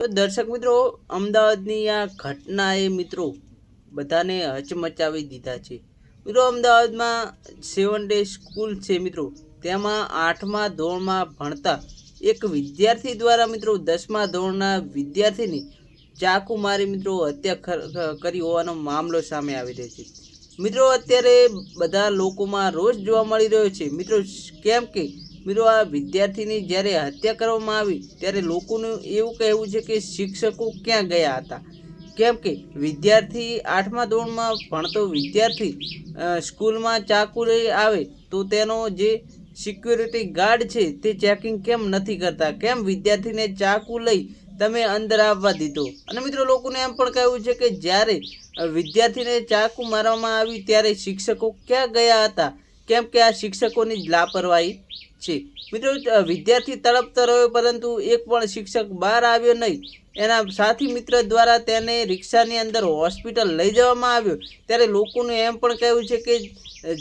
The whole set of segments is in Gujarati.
તો દર્શક મિત્રો, અમદાવાદની આ ઘટનાએ મિત્રો બધાને હચમચાવી દીધા છે. મિત્રો, અમદાવાદમાં 7 ડે સ્કૂલ છે મિત્રો, તેમાં 8મા ધોરણમાં ભણતા એક વિદ્યાર્થી દ્વારા મિત્રો 10મા ધોરણના વિદ્યાર્થીની ચાકુ મારી મિત્રો હત્યા કરી હોવાનો મામલો સામે આવી રહ્યો છે. મિત્રો, અત્યારે બધા લોકોમાં રોષ જોવા મળી રહ્યો છે મિત્રો. કેમ કે મિત્રો, આ વિદ્યાર્થીની જ્યારે હત્યા કરવામાં આવી ત્યારે લોકોનું એવું કહેવું છે કે શિક્ષકો ક્યાં ગયા હતા. કેમ કે વિદ્યાર્થી 8મા ધોરણમાં ભણતો વિદ્યાર્થી સ્કૂલમાં ચાકુ લઈ આવે તો તેનો જે સિક્યુરિટી ગાર્ડ છે તે ચેકિંગ કેમ નથી કરતા? કેમ વિદ્યાર્થીને ચાકુ લઈ તમે અંદર આવવા દીધો? અને મિત્રો, લોકોને એમ પણ કહેવું છે કે જ્યારે વિદ્યાર્થીને ચાકુ મારવામાં આવી ત્યારે શિક્ષકો ક્યાં ગયા હતા? કેમ કે આ શિક્ષકોની જ લાપરવાહી છે. મિત્રો, વિદ્યાર્થી તડપતો રહ્યો પરંતુ એક પણ શિક્ષક બહાર આવ્યો નહીં. એના સાથી મિત્ર દ્વારા તેને રિક્ષાની અંદર હોસ્પિટલ લઈ જવામાં આવ્યો ત્યારે લોકોનું એમ પણ કહેવું છે કે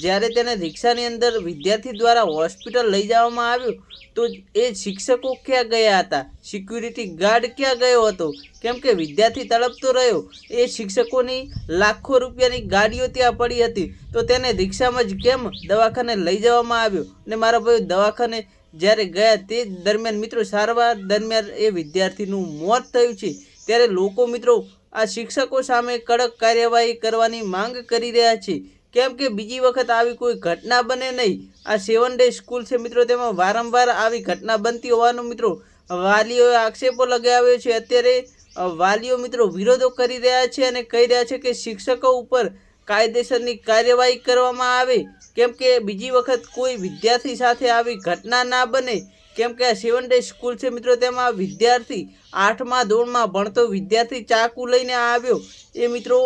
જ્યારે તેને રિક્ષાની અંદર વિદ્યાર્થી દ્વારા હોસ્પિટલ લઈ જવામાં આવ્યો તો એ શિક્ષકો ક્યાં ગયા હતા? સિક્યુરિટી ગાર્ડ ક્યાં ગયો હતો? કેમ કે વિદ્યાર્થી તડપતો રહ્યો, એ શિક્ષકોની લાખો રૂપિયાની ગાડીઓ ત્યાં પડી હતી તો તેને રિક્ષામાં જ કેમ દવાખાને લઈ જવામાં આવ્યો? અને મારા ભાઈ દવાખાને જ્યારે ગયા તે દરમિયાન મિત્રો સારવાર દરમિયાન એ વિદ્યાર્થીનું મોત થયું છે. ત્યારે લોકો મિત્રો આ શિક્ષકો સામે કડક કાર્યવાહી કરવાની માંગ કરી રહ્યા છે. કેમ કે બીજી વખત આવી કોઈ ઘટના બને નહીં. આ 7 ડે સ્કૂલ છે મિત્રો, તેમાં વારંવાર આવી ઘટના બનતી હોવાનું મિત્રો વાલીઓએ આક્ષેપો લગાવ્યો છે. અત્યારે વાલીઓ મિત્રો વિરોધો કરી રહ્યા છે અને કહી રહ્યા છે કે શિક્ષકો ઉપર કાયદેસરની કાર્યવાહી કરવામાં આવે. કેમ કે બીજી વખત કોઈ વિદ્યાર્થી સાથે આવી ઘટના ના બને. કેમ કે આ 7 ડે સ્કૂલ છે મિત્રો, તેમાં વિદ્યાર્થી 8મા ધોરણમાં ભણતો વિદ્યાર્થી ચાકુ લઈને આવ્યો એ મિત્રો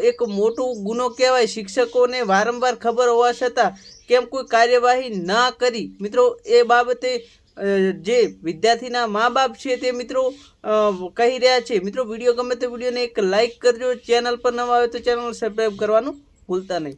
એક મોટો ગુનો કહેવાય. શિક્ષકોને વારંવાર ખબર હોવા છતાં કેમ કોઈ કાર્યવાહી ના કરી? મિત્રો, એ બાબતે જે વિદ્યાર્થીના મા બાપ છે તે મિત્રો કહી રહ્યા છે. મિત્રો, વિડીયો ગમે તો વિડીયોને એક લાઇક કરજો. ચેનલ પર નવા આવે તો ચેનલ સબસ્ક્રાઈબ કરવાનું ભૂલતા નહીં.